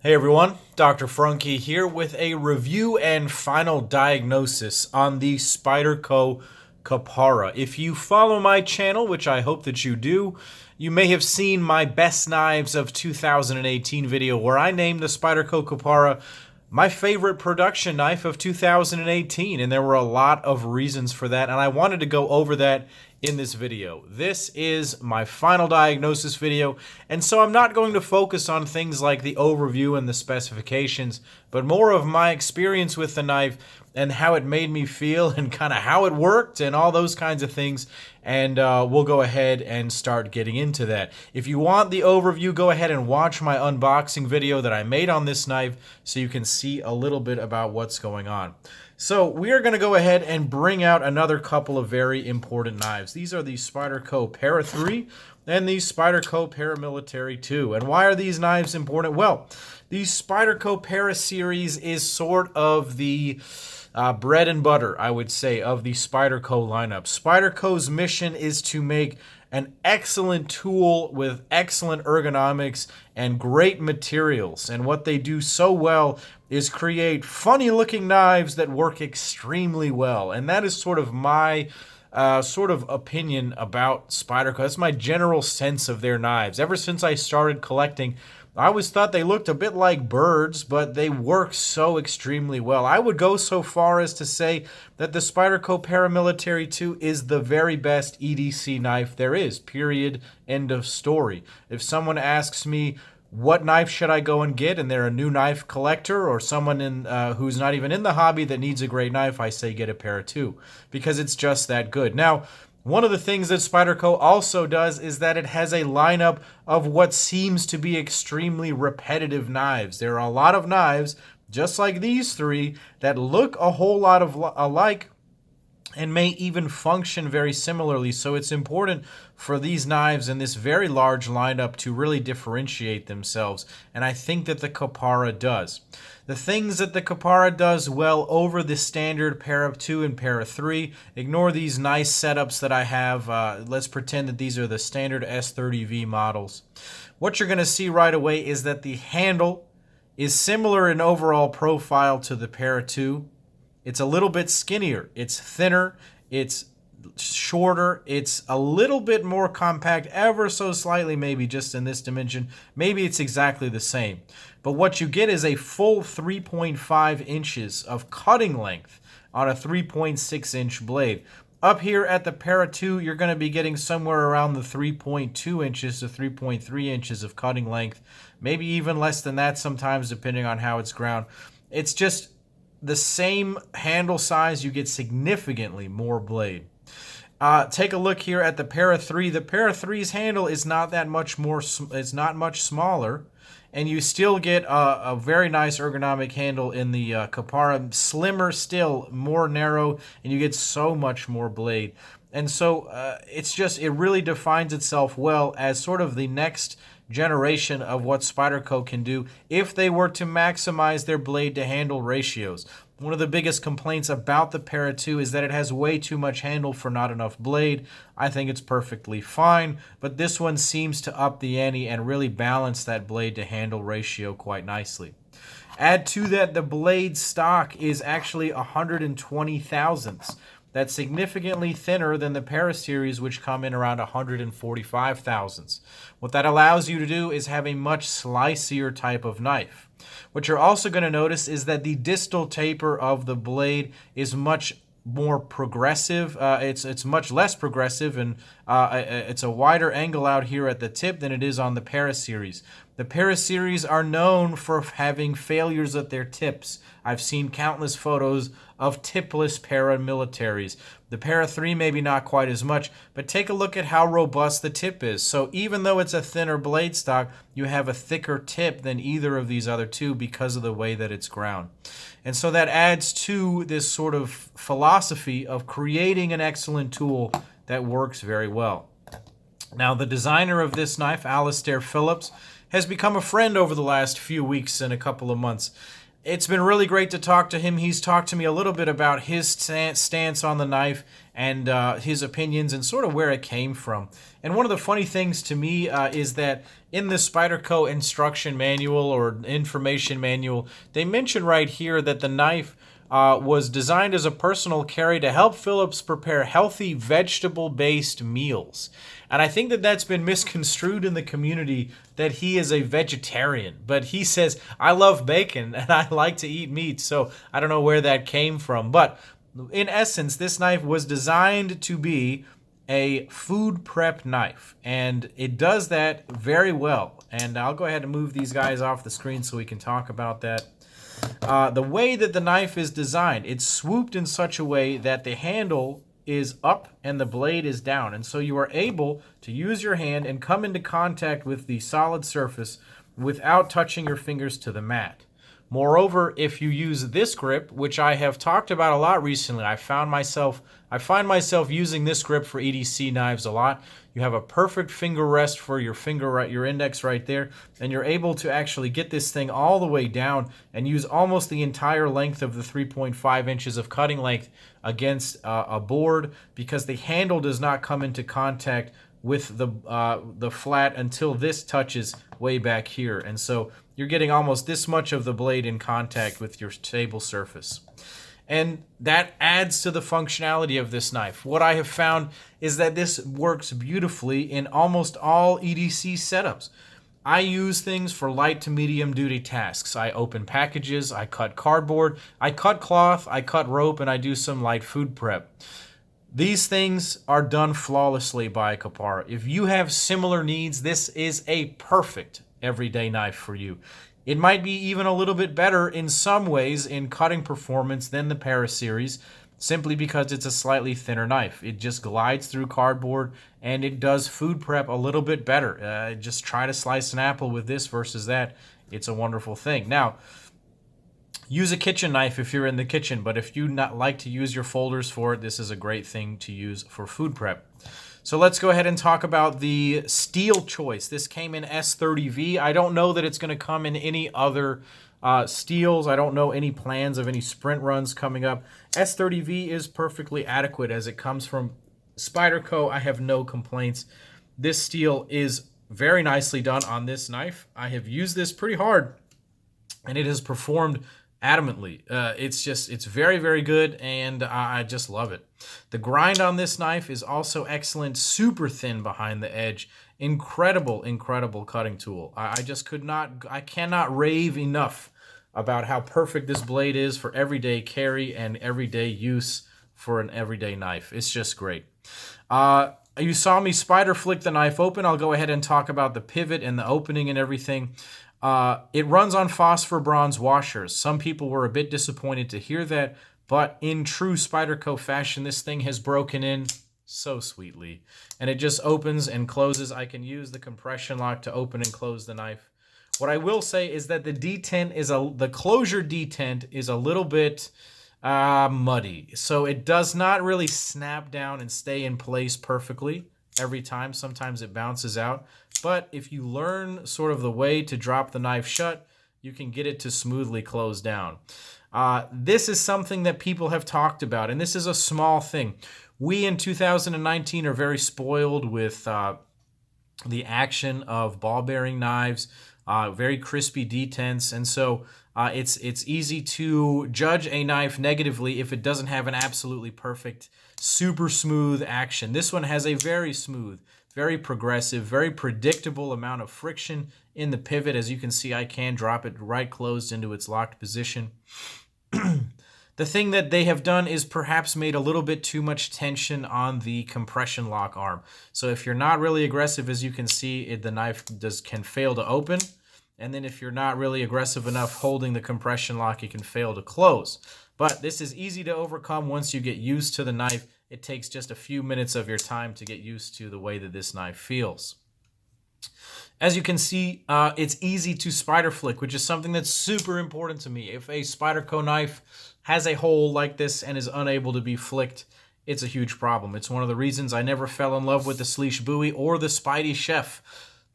Hey everyone, Dr. Frunkey here with a review and final diagnosis on the Spyderco Kapara. If you follow my channel, which I hope that you do, you may have seen my Best Knives of 2018 video where I named the Spyderco Kapara my favorite production knife of 2018, and there were a lot of reasons for that, and I wanted to go over that in this video. This is my final diagnosis video, and so I'm not going to focus on things like the overview and the specifications, but more of my experience with the knife and how it made me feel and kind of how it worked and all those kinds of things. And we'll go ahead and start getting into that. If you want the overview, go ahead and watch my unboxing video that I made on this knife so you can see a little bit about what's going on. So we are going to go ahead and bring out another couple of very important knives. These are the Spyderco Para 3 and the Spyderco Paramilitary 2. And why are these knives important? Well, the Spyderco Para series is sort of the bread and butter, I would say, of the Spyderco lineup. Spyderco's mission is to make an excellent tool with excellent ergonomics and great materials. And what they do so well is create funny looking knives that work extremely well. And that is sort of my sort of opinion about Spyderco. That's my general sense of their knives. Ever since I started collecting, I always thought they looked a bit like birds, but they work so extremely well. I would go so far as to say that the Spyderco Paramilitary 2 is the very best EDC knife there is, period, end of story. If someone asks me, what knife should I go and get, and they're a new knife collector or someone who's not even in the hobby that needs a great knife, I say get a Para 2, because it's just that good. Now, one of the things that Spyderco also does is that it has a lineup of what seems to be extremely repetitive knives. There are a lot of knives, just like these three, that look a whole lot of alike and may even function very similarly. So it's important for these knives in this very large lineup to really differentiate themselves, and I think that the Kapara does. The things that the Kapara does well over the standard Para 2 and Para 3, ignore these nice setups that I have. Let's pretend that these are the standard S30V models. What you're going to see right away is that the handle is similar in overall profile to the Para 2. It's a little bit skinnier, it's thinner, it's shorter, it's a little bit more compact, ever so slightly maybe just in this dimension. Maybe it's exactly the same. But what you get is a full 3.5 inches of cutting length on a 3.6 inch blade. Up here at the Para 2, you're going to be getting somewhere around the 3.2 inches to 3.3 inches of cutting length, maybe even less than that sometimes depending on how it's ground. It's just the same handle size, you get significantly more blade. Take a look here at the Para 3. The Para 3's handle is not that much more, it's not much smaller, and you still get a very nice ergonomic handle in the Kapara. Slimmer still, more narrow, and you get so much more blade. And so it really defines itself well as sort of the next generation of what Spyderco can do if they were to maximize their blade to handle ratios. One of the biggest complaints about the Para 2 is that it has way too much handle for not enough blade. I think it's perfectly fine, but this one seems to up the ante and really balance that blade to handle ratio quite nicely. Add to that, the blade stock is actually 120 thousandths. That's significantly thinner than the Para series, which come in around 145 thousandths. What that allows you to do is have a much slicier type of knife. What you're also going to notice is that the distal taper of the blade is much more progressive. It's much less progressive, and it's a wider angle out here at the tip than it is on the Para series. The Para series are known for having failures at their tips. I've seen countless photos of tipless paramilitaries. The Para 3 maybe not quite as much, but take a look at how robust the tip is. So even though it's a thinner blade stock, you have a thicker tip than either of these other two because of the way that it's ground. And so that adds to this sort of philosophy of creating an excellent tool that works very well. Now, the designer of this knife, Alistair Philips, has become a friend over the last few weeks and a couple of months. It's been really great to talk to him. He's talked to me a little bit about his stance on the knife and his opinions and sort of where it came from. And one of the funny things to me is that in the Spyderco instruction manual or information manual, they mention right here that the knife was designed as a personal carry to help Philips prepare healthy vegetable-based meals. And I think that that's been misconstrued in the community that he is a vegetarian. But he says, I love bacon and I like to eat meat, so I don't know where that came from. But in essence, this knife was designed to be a food prep knife, and it does that very well. And I'll go ahead and move these guys off the screen so we can talk about that. The way that the knife is designed, it's swooped in such a way that the handle is up and the blade is down. And so you are able to use your hand and come into contact with the solid surface without touching your fingers to the mat. Moreover, if you use this grip, which I have talked about a lot recently, I find myself using this grip for EDC knives a lot. You have a perfect finger rest for your finger, your index right there, and you're able to actually get this thing all the way down and use almost the entire length of the 3.5 inches of cutting length against a board, because the handle does not come into contact with the flat until this touches way back here. And so you're getting almost this much of the blade in contact with your table surface. And that adds to the functionality of this knife. What I have found is that this works beautifully in almost all EDC setups. I use things for light to medium duty tasks. I open packages, I cut cardboard, I cut cloth, I cut rope, and I do some light food prep. These things are done flawlessly by Kapara. If you have similar needs, this is a perfect everyday knife for you. It might be even a little bit better in some ways in cutting performance than the Para series, simply because it's a slightly thinner knife. It just glides through cardboard, and it does food prep a little bit better. Just try to slice an apple with this versus that. It's a wonderful thing. Now, use a kitchen knife if you're in the kitchen, but if you not like to use your folders for it, this is a great thing to use for food prep. So let's go ahead and talk about the steel choice. This came in S30V. I don't know that it's going to come in any other steels. I don't know any plans of any sprint runs coming up. S30V is perfectly adequate as it comes from Spyderco. I have no complaints. This steel is very nicely done on this knife. I have used this pretty hard, and it has performed adamantly. It's very, very good, and I just love it. The grind on this knife is also excellent, super thin behind the edge. Incredible, incredible cutting tool. I cannot rave enough about how perfect this blade is for everyday carry and everyday use for an everyday knife. It's just great. You saw me spider flick the knife open. I'll go ahead and talk about the pivot and the opening and everything. It runs on phosphor bronze washers. Some people were a bit disappointed to hear that, but in true Spyderco fashion, this thing has broken in so sweetly. And it just opens and closes. I can use the compression lock to open and close the knife. What I will say is that the the closure detent is a little bit muddy. So it does not really snap down and stay in place perfectly every time. Sometimes it bounces out. But if you learn sort of the way to drop the knife shut, you can get it to smoothly close down. This is something that people have talked about, and this is a small thing. We in 2019 are very spoiled with the action of ball bearing knives, very crispy detents, and so it's easy to judge a knife negatively if it doesn't have an absolutely perfect, super smooth action. This one has a very smooth, very progressive, very predictable amount of friction in the pivot. As you can see, I can drop it right closed into its locked position. The thing that they have done is perhaps made a little bit too much tension on the compression lock arm. So if you're not really aggressive, as you can see, the knife can fail to open. And then if you're not really aggressive enough holding the compression lock, it can fail to close. But this is easy to overcome once you get used to the knife. It takes just a few minutes of your time to get used to the way that this knife feels. As you can see, it's easy to spider flick, which is something that's super important to me. If a Spyderco knife has a hole like this and is unable to be flicked, it's a huge problem. It's one of the reasons I never fell in love with the Sleesh Bowie or the Spidey Chef.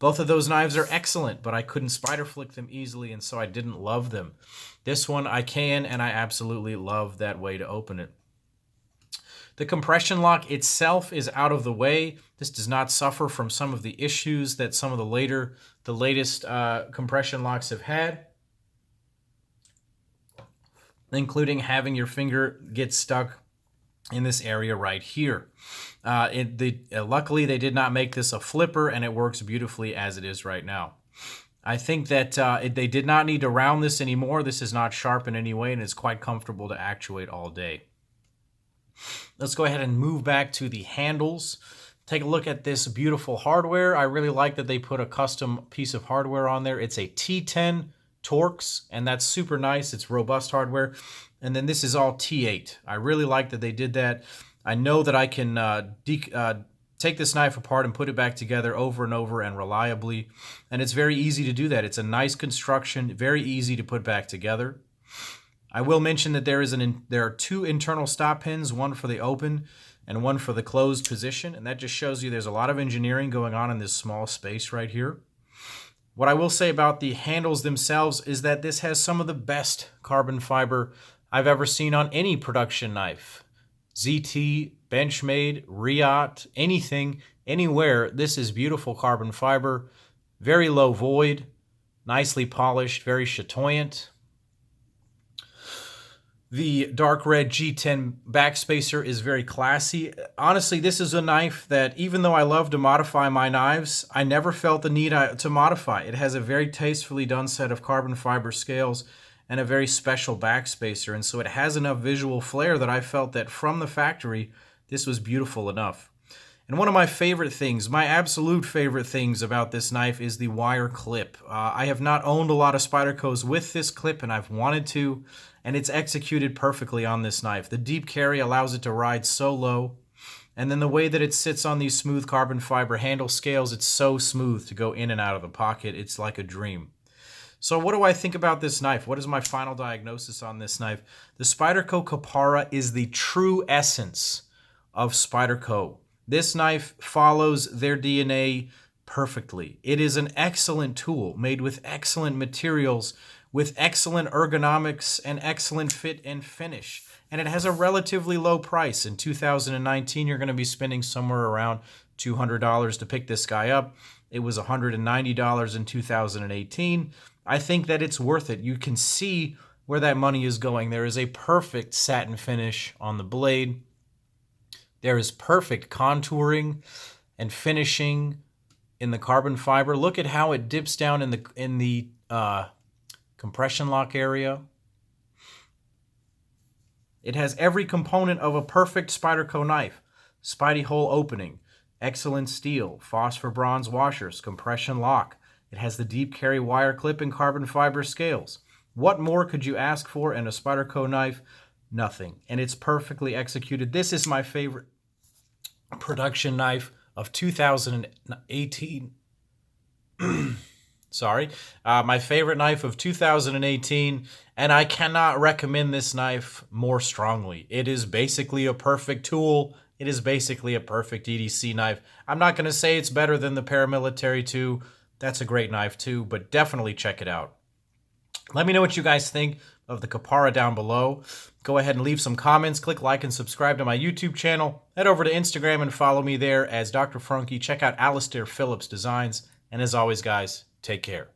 Both of those knives are excellent, but I couldn't spider flick them easily, and so I didn't love them. This one I can, and I absolutely love that way to open it. The compression lock itself is out of the way. This does not suffer from some of the issues that some of the latest compression locks have had, including having your finger get stuck in this area right here. Luckily, they did not make this a flipper, and it works beautifully as it is right now. I think that they did not need to round this anymore. This is not sharp in any way, and it's quite comfortable to actuate all day. Let's go ahead and move back to the handles. Take a look at this beautiful hardware. I really like that they put a custom piece of hardware on there. It's a T10 Torx, and that's super nice. It's robust hardware. And then this is all T8. I really like that they did that. I know that I can take this knife apart and put it back together over and over and reliably. And it's very easy to do that. It's a nice construction, very easy to put back together. I will mention that there are two internal stop pins, one for the open and one for the closed position. And that just shows you there's a lot of engineering going on in this small space right here. What I will say about the handles themselves is that this has some of the best carbon fiber I've ever seen on any production knife. ZT, Benchmade, Riot, anything, anywhere. This is beautiful carbon fiber, very low void, nicely polished, very chatoyant. The dark red G10 backspacer is very classy. Honestly, this is a knife that, even though I love to modify my knives, I never felt the need to modify. It has a very tastefully done set of carbon fiber scales and a very special backspacer, and so it has enough visual flair that I felt that from the factory, this was beautiful enough. And one of my favorite things, my absolute favorite things about this knife is the wire clip. I have not owned a lot of Spydercos with this clip, and I've wanted to, and it's executed perfectly on this knife. The deep carry allows it to ride so low, and then the way that it sits on these smooth carbon fiber handle scales, it's so smooth to go in and out of the pocket. It's like a dream. So what do I think about this knife? What is my final diagnosis on this knife? The Spyderco Kapara is the true essence of Spyderco. This knife follows their DNA perfectly. It is an excellent tool made with excellent materials, with excellent ergonomics and excellent fit and finish. And it has a relatively low price. In 2019, you're going to be spending somewhere around $200 to pick this guy up. It was $190 in 2018. I think that it's worth it. You can see where that money is going. There is a perfect satin finish on the blade. There is perfect contouring and finishing in the carbon fiber. Look at how it dips down in the compression lock area. It has every component of a perfect Spyderco knife. Spidey hole opening, excellent steel, phosphor bronze washers, compression lock. It has the deep carry wire clip and carbon fiber scales. What more could you ask for in a Spyderco knife? Nothing. And it's perfectly executed. This is my favorite production knife of 2018. Sorry. My favorite knife of 2018, and I cannot recommend this knife more strongly. It is basically a perfect tool. It is basically a perfect EDC knife. I'm not going to say it's better than the Paramilitary 2. That's a great knife too, but definitely check it out. Let me know what you guys think of the Kapara down below. Go ahead and leave some comments. Click like and subscribe to my YouTube channel. Head over to Instagram and follow me there as Dr. Frunkey. Check out Alistair Philips Designs. And as always, guys, take care.